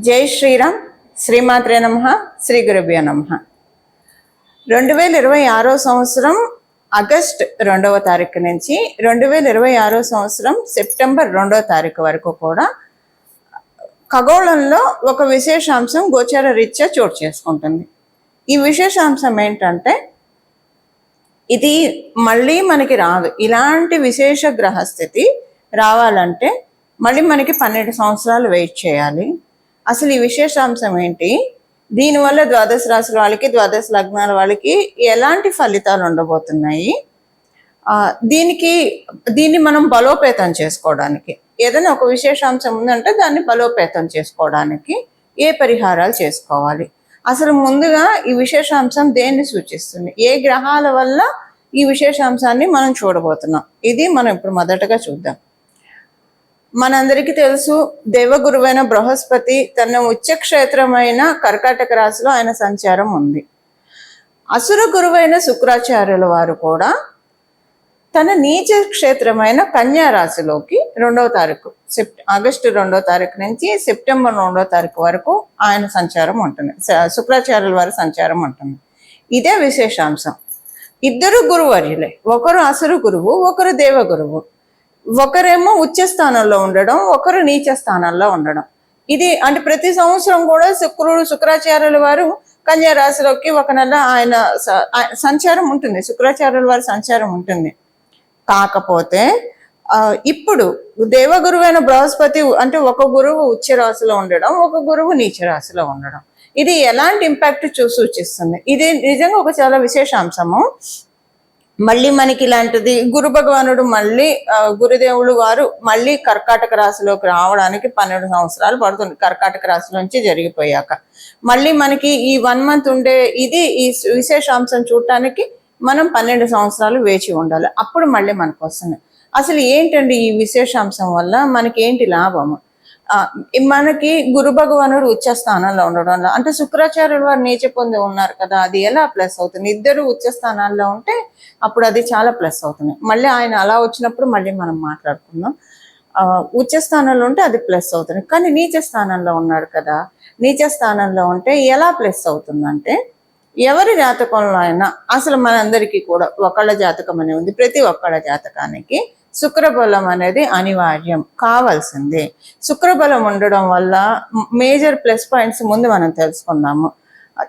జై శ్రీరామ్. శ్రీమాత్రే నమః. శ్రీ గురుభ్యో నమః. 2026 సంవత్సరం ఆగస్ట్ 2వ తారీఖు నుంచి 2026 సంవత్సరం సెప్టెంబర్ 2వ తారీఖు వరకు కూడా ఖగోళంలో ఒక విశేషాంశం గోచర రీత్యా చోటు చేసుకుంటుంది. ఈ విశేషాంశం ఏంటంటే, ఇది మళ్ళీ మనకి రాదు. ఇలాంటి విశేష గ్రహస్థితి రావాలంటే మళ్ళీ మనకి 12 సంవత్సరాలు వెయిట్ చేయాలి. అసలు ఈ విశేషాంశం ఏంటి, దీనివల్ల ద్వాదశ రాశుల వాళ్ళకి, ద్వాదశ లగ్నాల వాళ్ళకి ఎలాంటి ఫలితాలు ఉండబోతున్నాయి, దీన్ని మనం బలోపేతం చేసుకోవడానికి, ఏదైనా ఒక విశేషాంశం ఉందంటే దాన్ని బలోపేతం చేసుకోవడానికి ఏ పరిహారాలు చేసుకోవాలి, అసలు ముందుగా ఈ విశేషాంశం దేన్ని సూచిస్తుంది, ఏ గ్రహాల వల్ల ఈ విశేషాంశాన్ని మనం చూడబోతున్నాం, ఇది మనం ఇప్పుడు మొదటగా చూద్దాం. మనందరికీ తెలుసు, దేవగురువైన బృహస్పతి తన ఉచ్చక్షేత్రమైన కర్కాటక రాశిలో ఆయన సంచారం ఉంది. అసుర గురువైన శుక్రాచార్యుల వారు కూడా తన నీచ క్షేత్రమైన కన్యా రాశిలోకి 2వ తారీఖు ఆగస్టు 2వ తారీఖు నుంచి సెప్టెంబర్ 2వ తారీఖు వరకు ఆయన సంచారం ఉంటుంది, శుక్రాచార్యుల వారి సంచారం ఉంటుంది. ఇదే విశేషాంశం. ఇద్దరు గురువర్యులే, ఒకరు అసురు గురువు, ఒకరు దేవగురువు. ఒకరేమో ఉచ్చ స్థానంలో ఉండడం, ఒకరు నీచ స్థానంలో ఉండడం. ఇది అంటే ప్రతి సంవత్సరం కూడా శుక్రాచార్యుల వారు కన్యా రాశిలోకి ఒక నెల ఆయన సంచారం ఉంటుంది, శుక్రాచార్యుల వారి సంచారం ఉంటుంది. కాకపోతే ఇప్పుడు దేవగురువైన బృహస్పతి అంటే ఒక గురువు ఉచ్చ రాశిలో ఉండడం, ఒక గురువు నీచ రాశిలో ఉండడం, ఇది ఎలాంటి ఇంపాక్ట్ సూచిస్తుంది. ఇది నిజంగా ఒక చాలా విశేషాంశము. మళ్ళీ మనకి ఇలాంటిది గురు భగవానుడు మళ్ళీ గురుదేవులు వారు మళ్ళీ కర్కాటక రాశిలోకి రావడానికి 12 సంవత్సరాలు పడుతుంది. కర్కాటక రాశి నుంచి జరిగిపోయాక మళ్ళీ మనకి ఈ 1 మంత్ ఉండే ఇది ఈ విశేషాంశం చూడటానికి మనం 12 సంవత్సరాలు వేచి ఉండాలి. అప్పుడు మళ్ళీ మనకు వస్తుంది. అసలు ఏంటండి ఈ విశేషాంశం వల్ల మనకి ఏంటి లాభము? మనకి గురు భగవానుడు ఉచ్చ స్థానంలో ఉండడం వల్ల, అంటే శుక్రాచార్యుల వారు నీచ పొంది ఉన్నారు కదా, అది ఎలా ప్లస్ అవుతుంది? ఇద్దరు ఉచ్చ స్థానాల్లో ఉంటే అప్పుడు అది చాలా ప్లస్ అవుతుంది. మళ్ళీ ఆయన అలా వచ్చినప్పుడు మళ్ళీ మనం మాట్లాడుకుందాం. ఉచ్చ స్థానంలో ఉంటే అది ప్లస్ అవుతుంది. కానీ నీచ స్థానంలో ఉన్నాడు కదా, నీచ స్థానంలో ఉంటే ఎలా ప్లస్ అవుతుందంటే, ఎవరి జాతకంలో అయినా అసలు మనందరికీ కూడా ఒకళ్ళ జాతకం అనేది ఉంది. ప్రతి ఒక్కళ్ళ జాతకానికి శుక్రబలం అనేది అనివార్యం, కావాల్సిందే. శుక్రబలం ఉండడం వల్ల మేజర్ ప్లస్ పాయింట్స్ ముందు మనం తెలుసుకుందాము.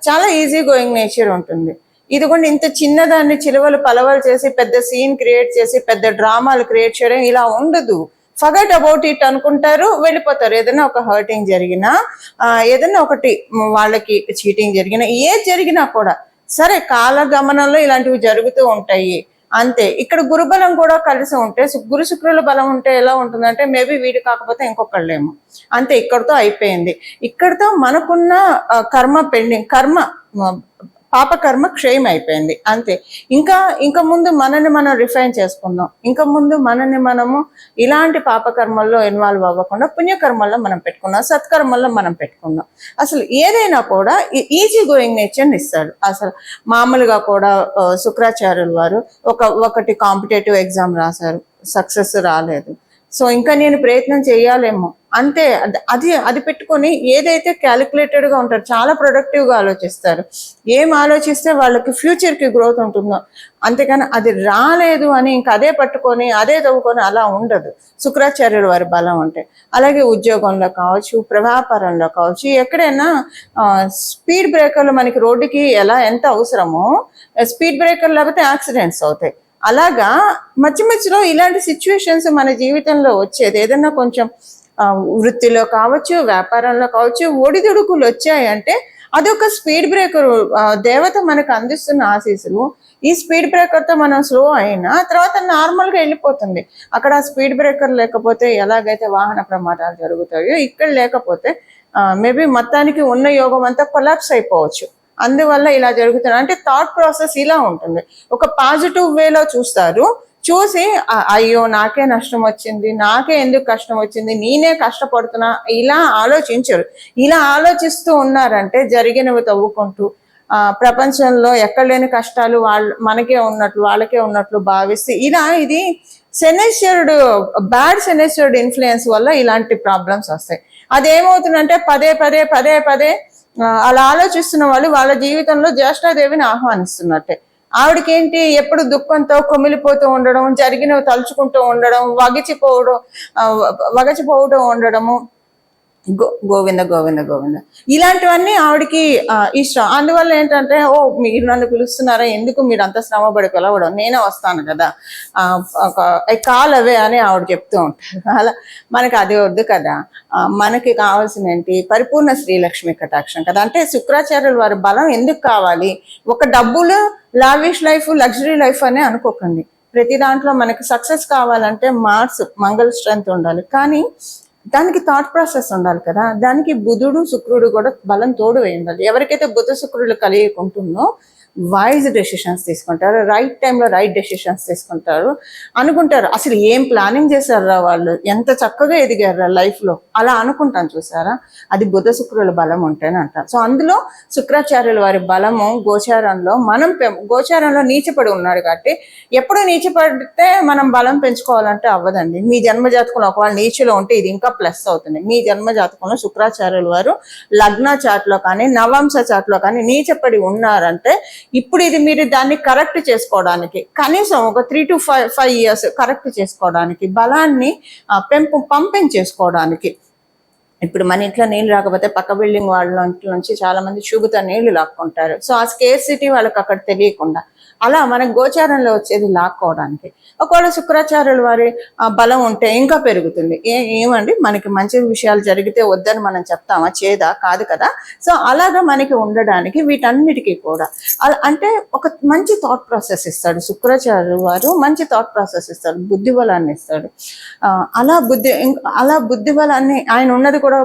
చాలా ఈజీ గోయింగ్ నేచర్ ఉంటుంది. ఇది కూడా ఇంత చిన్నదాన్ని చిలువలు పలవలు చేసి పెద్ద సీన్ క్రియేట్ చేసి పెద్ద డ్రామాలు క్రియేట్ చేయడం ఇలా ఉండదు. ఫర్గెట్ అబౌట్ ఇట్ అనుకుంటారు, వెళ్ళిపోతారు. ఏదైనా ఒక హర్టింగ్ జరిగినా, ఏదైనా ఒకటి వాళ్ళకి చీటింగ్ జరిగినా, ఏది జరిగినా కూడా సరే కాలగమనంలో ఇలాంటివి జరుగుతూ ఉంటాయి అంతే. ఇక్కడ గురుబలం కూడా కలిసి ఉంటే, గురు శుక్రుల బలం ఉంటే ఎలా ఉంటుందంటే, మేబీ వీడి కాకపోతే ఇంకొకళ్ళేమో, అంతే. ఇక్కడతో అయిపోయింది. ఇక్కడతో మనకున్న కర్మ పెండింగ్, పాపకర్మ క్షయం అయిపోయింది, అంతే. ఇంకా ముందు మనల్ని మనం రిఫైన్ చేసుకుందాం. ఇంకా ముందు మనల్ని మనము ఇలాంటి పాపకర్మల్లో ఇన్వాల్వ్ అవ్వకుండా పుణ్యకర్మల్లో మనం పెట్టుకుందాం, సత్కర్మల్లో మనం పెట్టుకుందాం. అసలు ఏదైనా కూడా ఈజీ గోయింగ్ నేచర్ని ఇస్తాడు. అసలు మామూలుగా కూడా శుక్రాచార్యుల వారు ఒకటి కాంపిటేటివ్ ఎగ్జామ్ రాశారు, సక్సెస్ రాలేదు. సో ఇంకా నేను ప్రయత్నం చేయాలేమో, అంతే. అది పెట్టుకొని ఏదైతే క్యాలిక్యులేటెడ్గా ఉంటారు, చాలా ప్రొడక్టివ్గా ఆలోచిస్తారు. ఏం ఆలోచిస్తే వాళ్ళకి ఫ్యూచర్కి గ్రోత్ ఉంటుందో, అంతేకాని అది రాలేదు అని ఇంకా అదే పట్టుకొని అదే చదువుకొని అలా ఉండదు శుక్రాచార్యుల వారి బలం అంటే. అలాగే ఉద్యోగంలో కావచ్చు, వ్యాపారంలో కావచ్చు, ఎక్కడైనా స్పీడ్ బ్రేకర్లు మనకి రోడ్డుకి ఎంత అవసరమో, స్పీడ్ బ్రేకర్లు లేకపోతే యాక్సిడెంట్స్ అవుతాయి. అలాగా మధ్యలో ఇలాంటి సిచ్యువేషన్స్ మన జీవితంలో వచ్చేది. ఏదైనా కొంచెం వృత్తిలో కావచ్చు, వ్యాపారంలో కావచ్చు, ఒడిదుడుకులు వచ్చాయంటే అదొక స్పీడ్ బ్రేకర్. దేవత మనకు అందిస్తున్న ఆశీస్సులు. ఈ స్పీడ్ బ్రేకర్తో మనం స్లో అయినా తర్వాత నార్మల్గా వెళ్ళిపోతుంది. అక్కడ స్పీడ్ బ్రేకర్ లేకపోతే ఎలాగైతే వాహన ప్రమాదాలు జరుగుతాయో, ఇక్కడ లేకపోతే మేబీ మొత్తానికి ఉన్న యోగం అంతా కొలాప్స్ అయిపోవచ్చు. అందువల్ల ఇలా జరుగుతుంది. అంటే థాట్ ప్రాసెస్ ఇలా ఉంటుంది. ఒక పాజిటివ్ వేలో చూస్తారు, చూసి అయ్యో నాకే నష్టం వచ్చింది, నాకే ఎందుకు కష్టం వచ్చింది, నేనే కష్టపడుతున్నా, ఇలా ఆలోచించరు. ఇలా ఆలోచిస్తూ ఉన్నారంటే జరిగినవి తవ్వుకుంటూ ప్రపంచంలో ఎక్కడ లేని కష్టాలు మనకే ఉన్నట్లు వాళ్ళకే ఉన్నట్లు భావిస్తే ఇది సెనెస్చర్డ్ బ్యాడ్ సెనెస్చర్డ్ ఇన్ఫ్లుయెన్స్ వల్ల ఇలాంటి ప్రాబ్లమ్స్ వస్తాయి. అదేమవుతుందంటే పదే పదే పదే పదే అలా ఆలోచిస్తున్న వాళ్ళు వాళ్ళ జీవితంలో జ్యేష్ఠాదేవిని ఆహ్వానిస్తున్నట్టే. ఆవిడకేంటి ఎప్పుడు దుఃఖంతో కొమిలిపోతూ ఉండడం, జరిగినవి తలుచుకుంటూ ఉండడం, వగచిపోవడం ఉండడము, గోవింద గోవింద గోవింద ఇలాంటివన్నీ ఆవిడకి ఇష్టం. అందువల్ల ఏంటంటే మీరు నన్ను పిలుస్తున్నారా, ఎందుకు మీరు అంత శ్రమపడి పిలవడం, నేనే వస్తాను కదా, కాల్ అవే అని ఆవిడ చెప్తూ ఉంటారు. అలా మనకి అది వద్దు కదా, మనకి కావాల్సిన ఏంటి పరిపూర్ణ శ్రీలక్ష్మి కటాక్షం కదా. అంటే శుక్రాచార్యుల వారి బలం ఎందుకు కావాలి, ఒక డబ్బులు లావిష్ లైఫ్ లగ్జరీ లైఫ్ అని అనుకోకండి. ప్రతి దాంట్లో మనకి సక్సెస్ కావాలంటే మంగళ స్ట్రెంత్ ఉండాలి, కానీ దానికి థాట్ ప్రాసెస్ ఉండాలి కదా. దానికి బుధుడు శుక్రుడు కూడా బలం తోడు వేయాలి. ఎవరికైతే బుధ శుక్రుడు కలిగి ఉంటుందో వైజ్ డెసిషన్స్ తీసుకుంటారు, రైట్ టైంలో రైట్ డెసిషన్స్ తీసుకుంటారు, అనుకుంటారు అసలు ఏం ప్లానింగ్ చేశారా వాళ్ళు, ఎంత చక్కగా ఎదిగారా లైఫ్లో, అలా అనుకుంటాను చూసారా. అది బుధ శుక్రుల బలం ఉంటేనే అంటారు. సో అందులో శుక్రాచార్యుల వారి బలము గోచారంలో గోచారంలో నీచపడి ఉన్నాడు కాబట్టి, ఎప్పుడు నీచపడితే మనం బలం పెంచుకోవాలంటే అవ్వదండి. మీ జన్మజాతకంలో ఒకవేళ నీచులో ఉంటే ఇది ఇంకా ప్లస్ అవుతుంది. మీ జన్మజాతకంలో శుక్రాచార్యుల వారు లగ్న చాట్లో కానీ నవాంశ చాట్లో కానీ నీచపడి ఉన్నారంటే ఇప్పుడు మీరు దాన్ని కరెక్ట్ చేసుకోవడానికి కనీసం ఒక 3 to 5 years కరెక్ట్ చేసుకోవడానికి, బలాన్ని పంపించేసుకోవడానికి. ఇప్పుడు మన ఇంట్లో నీళ్ళు రాకపోతే పక్క బిల్డింగ్ వాళ్ళ ఇంట్లో నుంచి చాలా మంది చూగుతా నీళ్లు లాక్కుంటారు. సో ఆ స్కేర్సిటీ వాళ్ళకి అక్కడ తెలియకుండా అలా మనకు గోచారంలో వచ్చేది లాక్కోవడానికి. ఒకవేళ శుక్రాచార్యుల వారి బలం ఉంటే ఇంకా పెరుగుతుంది. ఏమండి మనకి మంచి విషయాలు జరిగితే వద్దని మనం చెప్తామా, చేదా కాదు కదా. సో అలాగా మనకి ఉండడానికి వీటన్నిటికీ కూడా అంటే ఒక మంచి థాట్ ప్రాసెస్ ఇస్తాడు శుక్రాచార్యుల వారు, మంచి థాట్ ప్రాసెస్ ఇస్తాడు, బుద్ధి బలాన్ని ఇస్తాడు. అలా బుద్ధి బలాన్ని ఆయన ఉన్నది కూడా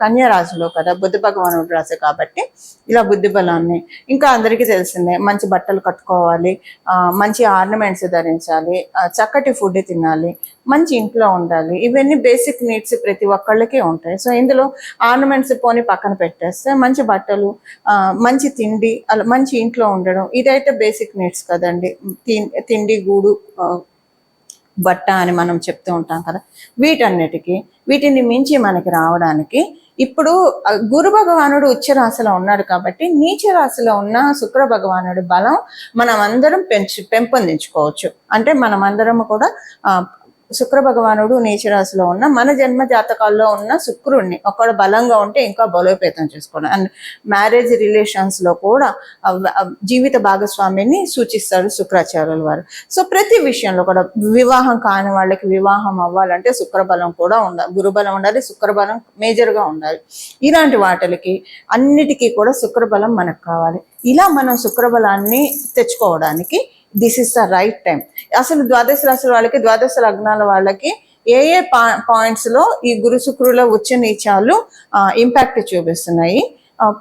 కన్యా రాశిలో కదా, బుద్ధ భగవానుడు రాశి కాబట్టి ఇలా బుద్ధి బలాన్ని, ఇంకా అందరికీ తెలిసిందే మంచి బట్టలు కట్టుకోవాలి, మంచి ఆర్నమెంట్స్ ధరించాలి, చక్కటి ఫుడ్ తినాలి, మంచి ఇంట్లో ఉండాలి. ఇవన్నీ బేసిక్ నీడ్స్ ప్రతి ఒక్కళ్ళకి ఉంటాయి. సో ఇందులో ఆర్నమెంట్స్ పోని పక్కన పెట్టేస్తే మంచి బట్టలు, మంచి తిండి, అలా మంచి ఇంట్లో ఉండడం, ఇదైతే బేసిక్ నీడ్స్ కదండి. తిండి, గూడు, బట్ట అని మనం చెప్తూ ఉంటాం కదా. వీటిని మించి మనకి రావడానికి ఇప్పుడు గురు భగవానుడు ఉచ్చ రాశిలో ఉన్నాడు కాబట్టి నీచ రాశిలో ఉన్న శుక్ర భగవానుడి బలం మనం అందరం పెంపొందించుకోవచ్చు. అంటే మనమందరం కూడా శుక్ర భగవానుడు నీచ రాశిలో ఉన్న మన జన్మ జాతకాల్లో ఉన్న శుక్రుడిని ఒకవేళ బలంగా ఉంటే ఇంకా బలోపేతం చేసుకోవడం. అండ్ మ్యారేజ్ రిలేషన్స్ లో కూడా జీవిత భాగస్వామిని సూచిస్తాడు శుక్రాచార్యుల వారు. సో ప్రతి విషయంలో కూడా వివాహం కాని వాళ్ళకి వివాహం అవ్వాలంటే శుక్రబలం కూడా ఉండాలి, గురుబలం ఉండాలి, శుక్రబలం మేజర్గా ఉండాలి. ఇలాంటి వాటికి అన్నిటికీ కూడా శుక్రబలం మనకు కావాలి. ఇలా మనం శుక్రబలాన్ని తెచ్చుకోవడానికి this is the right time. అసలు ద్వాదశ రాశుల వాళ్ళకి, ద్వాదశ లగ్నాల వాళ్ళకి ఏ పాయింట్స్ లో ఈ గురు శుక్రుల ఉచ్చ నీచాలు ఇంపాక్ట్ చూపిస్తున్నాయి.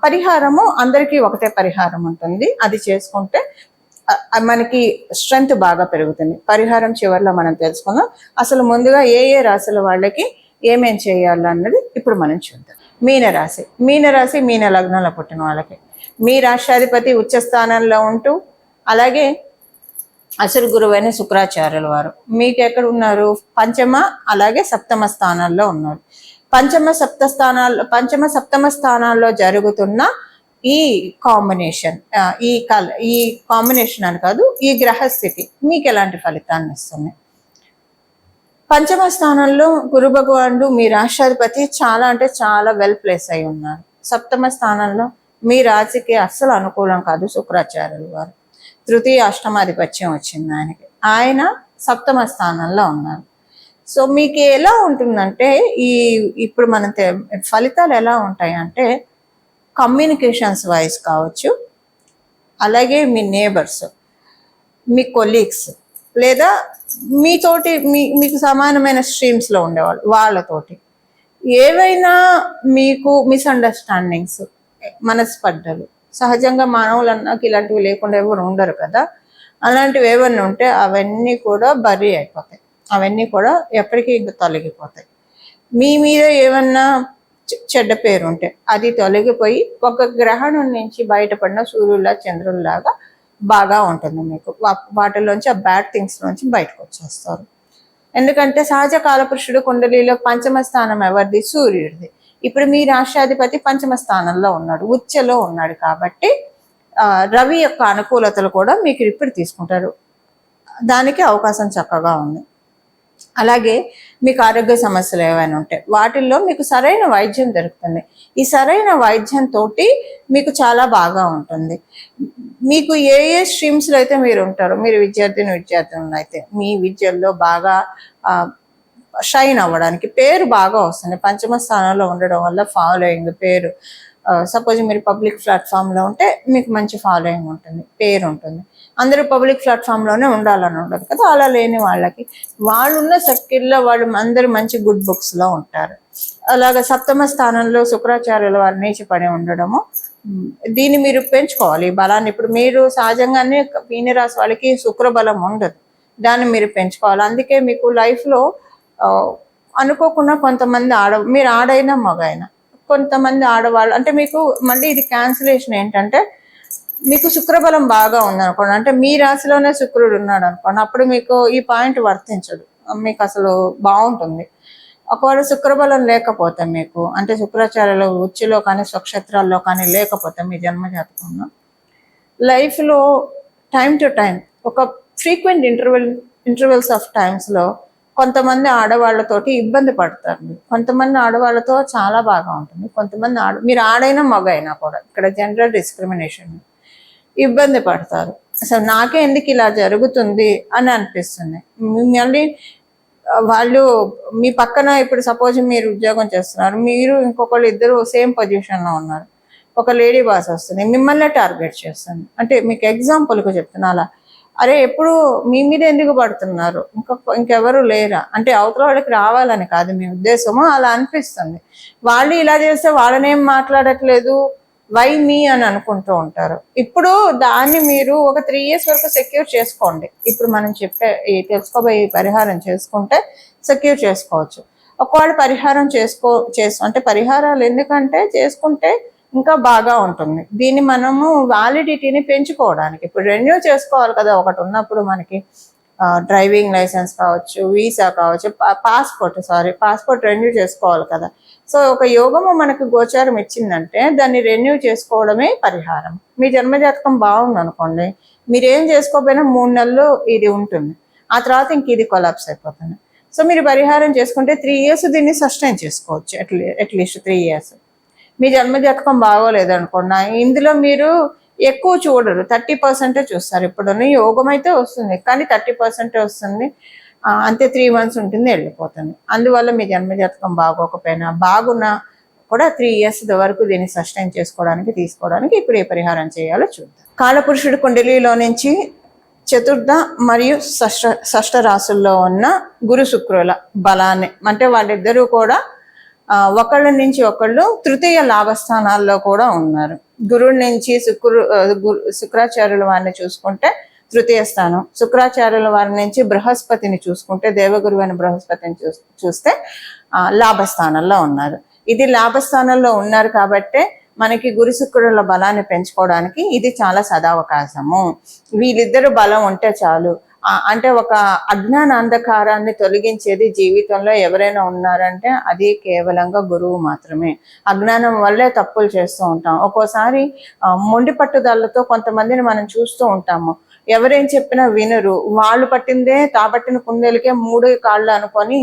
పరిహారము అందరికీ ఒకటే పరిహారం ఉంటుంది, అది చేసుకుంటే మనకి స్ట్రెంగ్త్ బాగా పెరుగుతుంది. పరిహారం చివరిలో మనం తెలుసుకుందాం. అసలు ముందుగా ఏ రాశుల వాళ్ళకి ఏమేం చేయాలన్నది ఇప్పుడు మనం చూద్దాం. మీనరాశి మీన లగ్నంలో పుట్టిన వాళ్ళకి మీ రాష్ట్రాధిపతి ఉచ్చ స్థానంలో ఉంటూ, అలాగే అసలు గురువైన శుక్రాచార్యుల వారు మీకు ఎక్కడ ఉన్నారు, పంచమ అలాగే సప్తమ స్థానాల్లో ఉన్నారు. పంచమ సప్తమ స్థానాల్లో జరుగుతున్న ఈ కాంబినేషన్ అని కాదు, ఈ గ్రహస్థితి మీకు ఎలాంటి ఫలితాన్ని ఇస్తుంది. పంచమ స్థానంలో గురు భగవానుడు మీ రాష్ట్రాధిపతి చాలా అంటే చాలా వెల్ ప్లేస్ అయి ఉన్నారు. సప్తమ స్థానంలో మీ రాశికి అస్సలు అనుకూలం కాదు శుక్రాచార్యుల వారు. తృతీయ అష్టమాధిపత్యం వచ్చింది ఆయనకి, ఆయన సప్తమ స్థానంలో ఉన్నారు. సో మీకు ఎలా ఉంటుందంటే ఇప్పుడు మన ఫలితాలు ఎలా ఉంటాయంటే కమ్యూనికేషన్స్ వైజ్ కావచ్చు, అలాగే మీ నేబర్స్, మీ కొలీగ్స్, లేదా మీతోటి మీకు సమానమైన స్ట్రీమ్స్లో ఉండేవాళ్ళు వాళ్ళతోటి ఏవైనా మీకు మిస్అండర్స్టాండింగ్స్, మనస్పర్ధలు, సహజంగా మానవులన్నాక ఇలాంటివి లేకుండా ఎవరు ఉండరు కదా. అలాంటివి ఏమన్నా ఉంటే అవన్నీ కూడా బర్రీ అయిపోతాయి, అవన్నీ కూడా ఎప్పటికీ ఇంకా తొలగిపోతాయి. మీ మీద ఏమన్నా చెడ్డ పేరు ఉంటే అది తొలగిపోయి ఒక గ్రహణం నుంచి బయటపడిన సూర్యుల్లా చంద్రుల్లాగా బాగా ఉంటుంది మీకు. వాటిలోంచి ఆ బ్యాడ్ థింగ్స్ నుంచి బయటకు వచ్చేస్తారు. ఎందుకంటే సహజ కాలపురుషుడు కుండలిలో పంచమ స్థానం ఎవరిది? సూర్యుడిది. ఇప్పుడు మీ రాష్ట్రాధిపతి పంచమ స్థానంలో ఉన్నాడు, ఉచ్చలో ఉన్నాడు. కాబట్టి రవి యొక్క అనుకూలతలు కూడా మీకు ఇప్పుడు తీసుకుంటారు. దానికి అవకాశం చక్కగా ఉంది. అలాగే మీకు ఆరోగ్య సమస్యలు ఏవైనా ఉంటే వాటిల్లో మీకు సరైన వైద్యం దొరుకుతుంది. ఈ సరైన వైద్యంతో మీకు చాలా బాగా ఉంటుంది. మీకు ఏ స్ట్రీమ్స్లో అయితే మీరు ఉంటారో, మీరు విద్యార్థులు అయితే మీ విద్యల్లో బాగా షైన్ అవ్వడానికి, పేరు బాగా వస్తుంది. పంచమ స్థానంలో ఉండడం వల్ల ఫాలోయింగ్, పేరు, సపోజ్ మీరు పబ్లిక్ ప్లాట్ఫామ్లో ఉంటే మీకు మంచి ఫాలోయింగ్ ఉంటుంది, పేరు ఉంటుంది. అందరూ పబ్లిక్ ప్లాట్ఫామ్లోనే ఉండాలని ఉండదు కదా. అలా లేని వాళ్ళకి వాళ్ళున్న సర్కిల్లో వాళ్ళు అందరూ మంచి గుడ్ బుక్స్లో ఉంటారు. అలాగే సప్తమ స్థానంలో శుక్రాచార్యుల వారు నీచపడి ఉండడము, దీన్ని మీరు పెంచుకోవాలి ఈ బలాన్ని. ఇప్పుడు మీరు సహజంగానే మీనరాశి వాళ్ళకి శుక్రబలం ఉండదు, దాన్ని మీరు పెంచుకోవాలి. అందుకే మీకు లైఫ్లో అనుకోకుండా కొంతమంది మీరు ఆడైనా మగైనా కొంతమంది ఆడవాళ్ళు అంటే మీకు మళ్ళీ ఇది క్యాన్సిలేషన్ ఏంటంటే, మీకు శుక్రబలం బాగా ఉందనుకోండి, అంటే మీ రాశిలోనే శుక్రుడు ఉన్నాడు అనుకోండి, అప్పుడు మీకు ఈ పాయింట్ వర్తించదు, మీకు అసలు బాగుంటుంది. ఒకవేళ శుక్రబలం లేకపోతే మీకు, అంటే శుక్రాచార్యులు ఉచ్చులో కానీ స్వక్షేత్రాల్లో కానీ లేకపోతే మీ జన్మజాతకంలో లైఫ్లో టైం టు టైం ఒక ఫ్రీక్వెంట్ ఇంటర్వెల్స్ ఆఫ్ టైమ్స్లో కొంతమంది ఆడవాళ్ళతోటి ఇబ్బంది పడతారు. కొంతమంది ఆడవాళ్ళతో చాలా బాగా ఉంటుంది. కొంతమంది మీరు ఆడైనా మగైనా కూడా ఇక్కడ జెండర్ డిస్క్రిమినేషన్ ఇబ్బంది పడతారు. అసలు నాకే ఎందుకు ఇలా జరుగుతుంది అని అనిపిస్తుంది. మిమ్మల్ని వాళ్ళు మీ పక్కన, ఇప్పుడు సపోజ్ మీరు ఉద్యోగం చేస్తున్నారు, మీరు ఇంకొకళ్ళు ఇద్దరు సేమ్ పొజిషన్లో ఉన్నారు, ఒక లేడీ బాస్ వస్తుంది మిమ్మల్ని టార్గెట్ చేస్తుంది. అంటే మీకు ఎగ్జాంపుల్కి చెప్తున్నా, అలా అరే ఎప్పుడు మీ మీద ఎందుకు పడుతున్నారు, ఇంకెవరు లేరా అంటే అవతల వాళ్ళకి రావాలని కాదు మీ ఉద్దేశము, అలా అనిపిస్తుంది. వాళ్ళు ఇలా చేస్తే వాళ్ళనేం మాట్లాడట్లేదు, వై మీ అని అనుకుంటూ ఉంటారు. ఇప్పుడు దాన్ని మీరు ఒక 3 years వరకు సెక్యూర్ చేసుకోండి. ఇప్పుడు మనం తెలుసుకోబోయే పరిహారం చేసుకుంటే సెక్యూర్ చేసుకోవచ్చు. ఒకవేళ పరిహారం అంటే పరిహారాలు ఎందుకంటే చేసుకుంటే ఇంకా బాగా ఉంటుంది. దీన్ని మనము వ్యాలిడిటీని పెంచుకోవడానికి ఇప్పుడు రెన్యూ చేసుకోవాలి కదా. ఒకటి ఉన్నప్పుడు మనకి డ్రైవింగ్ లైసెన్స్ కావచ్చు, వీసా కావచ్చు, పాస్పోర్ట్ రెన్యూ చేసుకోవాలి కదా. సో ఒక యోగము మనకు గోచారం ఇచ్చిందంటే దాన్ని రెన్యూ చేసుకోవడమే పరిహారం. మీ జన్మజాతకం బాగుంది అనుకోండి, మీరేం చేసుకోకపోయినా 3 నెలలు ఇది ఉంటుంది, ఆ తర్వాత ఇంక ఇది కొలాప్స్ అయిపోతుంది. సో మీరు పరిహారం చేసుకుంటే 3 years దీన్ని సస్టైన్ చేసుకోవచ్చు, అట్లీస్ట్ 3 years. మీ జన్మజాతకం బాగోలేదు అనుకోండి, ఇందులో మీరు ఎక్కువ చూడరు, 30% చూస్తారు. ఇప్పుడు యోగం అయితే వస్తుంది కానీ 30% వస్తుంది, అంతే 3 months ఉంటుంది, వెళ్ళిపోతుంది. అందువల్ల మీ జన్మజాతకం బాగోకపోయినా బాగున్నా కూడా 3 years వరకు దీన్ని సస్టైన్ తీసుకోవడానికి ఇప్పుడు ఏ పరిహారం చేయాలో చూద్దాం. కాలపురుషుడు కుండలిలో నుంచి చతుర్థ మరియు షష్ఠ రాశుల్లో ఉన్న గురు శుక్రుల బలాన్ని, అంటే వాళ్ళిద్దరూ కూడా ఒకళ్ళ నుంచి ఒకళ్ళు తృతీయ లాభస్థానాల్లో కూడా ఉన్నారు. గురువు నుంచి శుక్రాచార్యుల వారిని చూసుకుంటే తృతీయ స్థానం, శుక్రాచార్యుల వారి నుంచి బృహస్పతిని చూసుకుంటే దేవగురువైన బృహస్పతిని చూస్తే లాభస్థానంలో ఉన్నారు. ఇది లాభస్థానంలో ఉన్నారు కాబట్టే మనకి గురు శుక్రుల బలాన్ని పెంచుకోవడానికి ఇది చాలా సదావకాశము. వీళ్ళిద్దరు బలం ఉంటే చాలు. అంటే ఒక అజ్ఞాన అంధకారాన్ని తొలగించేది జీవితంలో ఎవరైనా ఉన్నారంటే అది కేవలంగా గురువు మాత్రమే. అజ్ఞానం వల్లే తప్పులు చేస్తూ ఉంటాం. ఒక్కోసారి మొండి పట్టుదలతో కొంతమందిని మనం చూస్తూ ఉంటాము, ఎవరేం చెప్పినా వినరు, వాళ్ళు పట్టిందే తాబట్టిన కుందేలకే 3 కాళ్ళు అనుకొని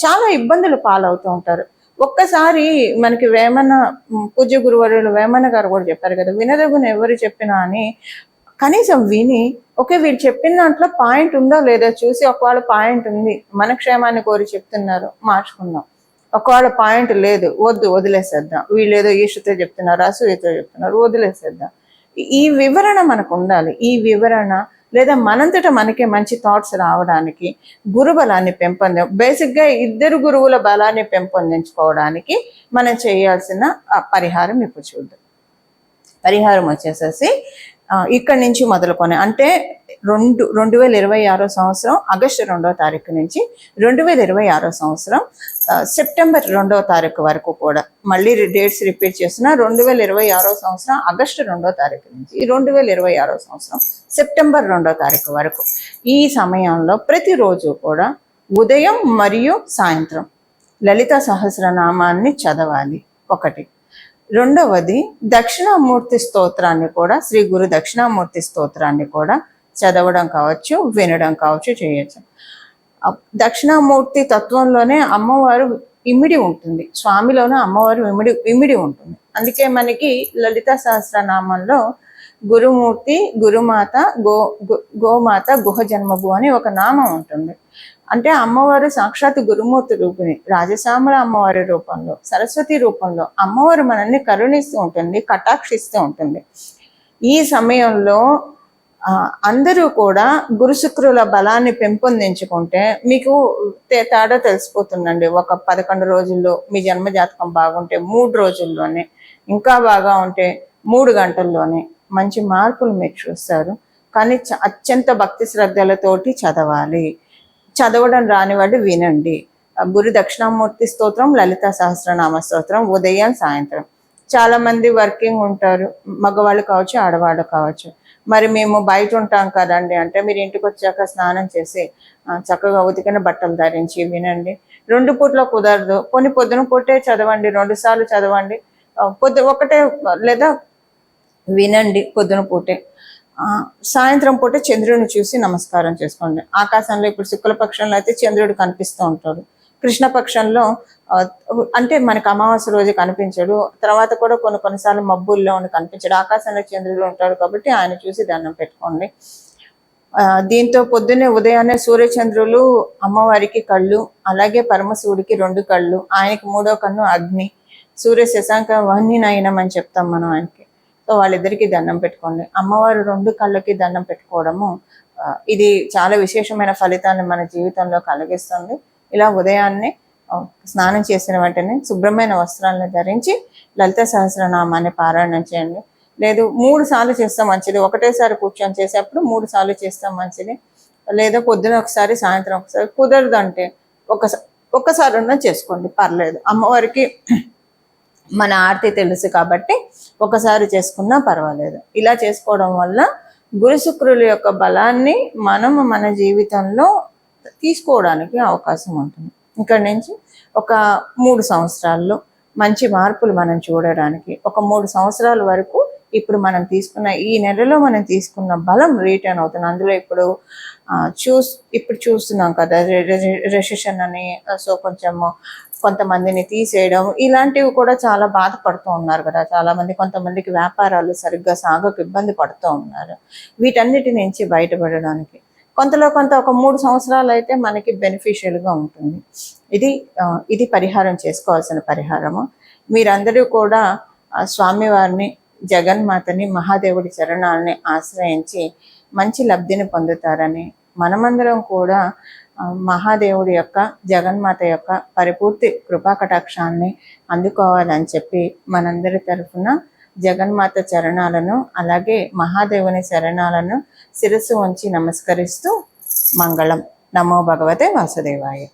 చాలా ఇబ్బందులు పాలవుతూ ఉంటారు. ఒక్కసారి మనకి పూజ్య గురువర్యులు వేమన గారు కూడా చెప్పారు కదా, వినదగును ఎవరు చెప్పినా అని. కనీసం విని ఓకే వీళ్ళు చెప్పిన దాంట్లో పాయింట్ ఉందో లేదో చూసి, ఒకవేళ పాయింట్ ఉంది, మన క్షేమాన్ని కోరి చెప్తున్నారు, మార్చుకుందాం. ఒకవేళ పాయింట్ లేదు, వదిలేసేద్దాం. వీళ్ళు ఏదో ఈషతో చెప్తున్నారు, అసూయతో చెప్తున్నారు, వదిలేసేద్దాం. ఈ వివరణ మనకు ఉండాలి. ఈ వివరణ లేదా మనంతట మనకే మంచి థాట్స్ రావడానికి గురు బలాన్ని బేసిక్గా 2 గురువుల బలాన్ని పెంపొందించుకోవడానికి మనం చేయాల్సిన పరిహారం ఇప్పుడు చూద్దాం. పరిహారం వచ్చేసేసి ఇక్కడి నుంచి మొదలుకొని అంటే 2026 సంవత్సరం ఆగస్టు 2వ తారీఖు నుంచి 2026 సంవత్సరం సెప్టెంబర్ 2వ తారీఖు వరకు కూడా, మళ్ళీ డేట్స్ రిపీట్ చేస్తున్నా, 2026 సంవత్సరం ఆగస్టు 2వ తారీఖు నుంచి 2026 సంవత్సరం సెప్టెంబర్ 2వ తారీఖు వరకు ఈ సమయంలో ప్రతిరోజు కూడా ఉదయం మరియు సాయంత్రం లలిత సహస్రనామాన్ని చదవాలి. ఒకటి. రెండవది, దక్షిణామూర్తి స్తోత్రాన్ని కూడా, శ్రీ గురు దక్షిణామూర్తి స్తోత్రాన్ని కూడా చదవడం కావచ్చు, వినడం కావచ్చు, చేయొచ్చు. దక్షిణామూర్తి తత్వంలోనే అమ్మవారు ఇమిడి ఉంటుంది, స్వామిలోనే అమ్మవారు ఇమిడి ఉంటుంది. అందుకే మనకి లలిత సహస్రనామంలో గురుమూర్తి, గురుమాత, గోమాత, గుహ జన్మభు అని ఒక నామం ఉంటుంది. అంటే అమ్మవారు సాక్షాత్ గురుమూర్తి రూపిణి, రాజశ్యామల అమ్మవారి రూపంలో, సరస్వతి రూపంలో అమ్మవారు మనల్ని కరుణిస్తూ ఉంటుంది, కటాక్షిస్తూ ఉంటుంది. ఈ సమయంలో అందరూ కూడా గురుశుక్రుల బలాన్ని పెంపొందించుకుంటే మీకు తేడా తెలిసిపోతుందండి. ఒక 11 రోజుల్లో మీ జన్మజాతకం బాగుంటే 3 రోజుల్లోనే, ఇంకా బాగా ఉంటే 3 గంటల్లోనే మంచి మార్పులు మీరు చూస్తారు. కానీ అత్యంత భక్తి శ్రద్ధలతోటి చదవాలి. చదవడం రాని వాళ్ళు వినండి. గురు దక్షిణామూర్తి స్తోత్రం, లలిత సహస్రనామ స్తోత్రం ఉదయం సాయంత్రం. చాలా మంది వర్కింగ్ ఉంటారు, మగవాళ్ళు కావచ్చు, ఆడవాళ్ళు కావచ్చు. మరి మేము బయట ఉంటాం కదండి అంటే, మీరు ఇంటికి వచ్చాక స్నానం చేసి చక్కగా ఉతికిన బట్టలు ధరించి వినండి. 2 పూట్ల కుదరదు, పొద్దున పూటే చదవండి, 2 సార్లు చదవండి, ఒకటే లేదా వినండి పొద్దున పూటే. సాయంత్రం పూట చంద్రుడిని చూసి నమస్కారం చేసుకోండి. ఆకాశంలో ఇప్పుడు శుక్లపక్షంలో అయితే చంద్రుడు కనిపిస్తూ ఉంటాడు, కృష్ణపక్షంలో అంటే మనకు అమావాస్య రోజు కనిపించడు, తర్వాత కూడా కొన్నిసార్లు మబ్బుల్లో కనిపించడు, ఆకాశంలో చంద్రుడు ఉంటాడు కాబట్టి ఆయన చూసి దండం పెట్టుకోండి. దీంతో పొద్దున్నే ఉదయాన్నే సూర్యచంద్రులు అమ్మవారికి కళ్ళు, అలాగే పరమశివుడికి 2 కళ్ళు, ఆయనకి 3వ కన్ను అగ్ని, సూర్య శశాంక వహ్ని నయనం అని చెప్తాం మనం ఆయనకి. సో వాళ్ళిద్దరికీ దండం పెట్టుకోండి. అమ్మవారు 2 కళ్ళకి దండం పెట్టుకోవడము ఇది చాలా విశేషమైన ఫలితాన్ని మన జీవితంలో కలిగిస్తుంది. ఇలా ఉదయాన్నే స్నానం చేసిన వెంటనే శుభ్రమైన వస్త్రాలను ధరించి లలిత సహస్రనామాన్ని పారాయణం చేయండి. లేదు 3 సార్లు చేస్తే మంచిది, ఒకటేసారి కూర్చొని చేసేప్పుడు 3 సార్లు చేస్తే మంచిది. లేదా పొద్దున ఒకసారి, సాయంత్రం ఒకసారి. కుదరదంటే ఒక్కసారి చేసుకోండి, పర్లేదు. అమ్మవారికి మన ఆర్తి తెలుసు కాబట్టి ఒకసారి చేసుకున్నా పర్వాలేదు. ఇలా చేసుకోవడం వల్ల గురుశుక్రుల యొక్క బలాన్ని మనము మన జీవితంలో తీసుకోవడానికి అవకాశం ఉంటుంది. ఇక్కడి నుంచి ఒక 3 సంవత్సరాల్లో మంచి మార్పులు మనం చూడడానికి, ఒక 3 సంవత్సరాల వరకు ఇప్పుడు మనం తీసుకున్న ఈ నెలలో మనం తీసుకున్న బలం రిటర్న్ అవుతుంది. అందులో ఇప్పుడు చూస్తున్నాం కదా రెసిషన్ అని, సో కొంతమందిని తీసేయడం, ఇలాంటివి కూడా చాలా బాధపడుతూ ఉన్నారు కదా చాలా మంది. కొంతమందికి వ్యాపారాలు సరిగ్గా సాగకు ఇబ్బంది పడుతూ ఉన్నారు. వీటన్నిటి నుంచి బయటపడడానికి కొంత ఒక 3 సంవత్సరాలు అయితే మనకి బెనిఫిషియల్గా ఉంటుంది. ఇది పరిహారం చేసుకోవాల్సిన పరిహారము. మీరందరూ కూడా స్వామివారిని, జగన్మాతని, మహాదేవుడి చరణాలని ఆశ్రయించి మంచి లబ్ధిని పొందుతారని, మనమందరం కూడా మహాదేవుడి యొక్క, జగన్మాత యొక్క పరిపూర్తి కృపాకటాక్షాన్ని అందుకోవాలని చెప్పి మనందరి తరఫున జగన్మాత చరణాలను, అలాగే మహాదేవుని చరణాలను శిరస్సు ఉంచి నమస్కరిస్తూ మంగళం. నమో భగవతే వాసుదేవాయ.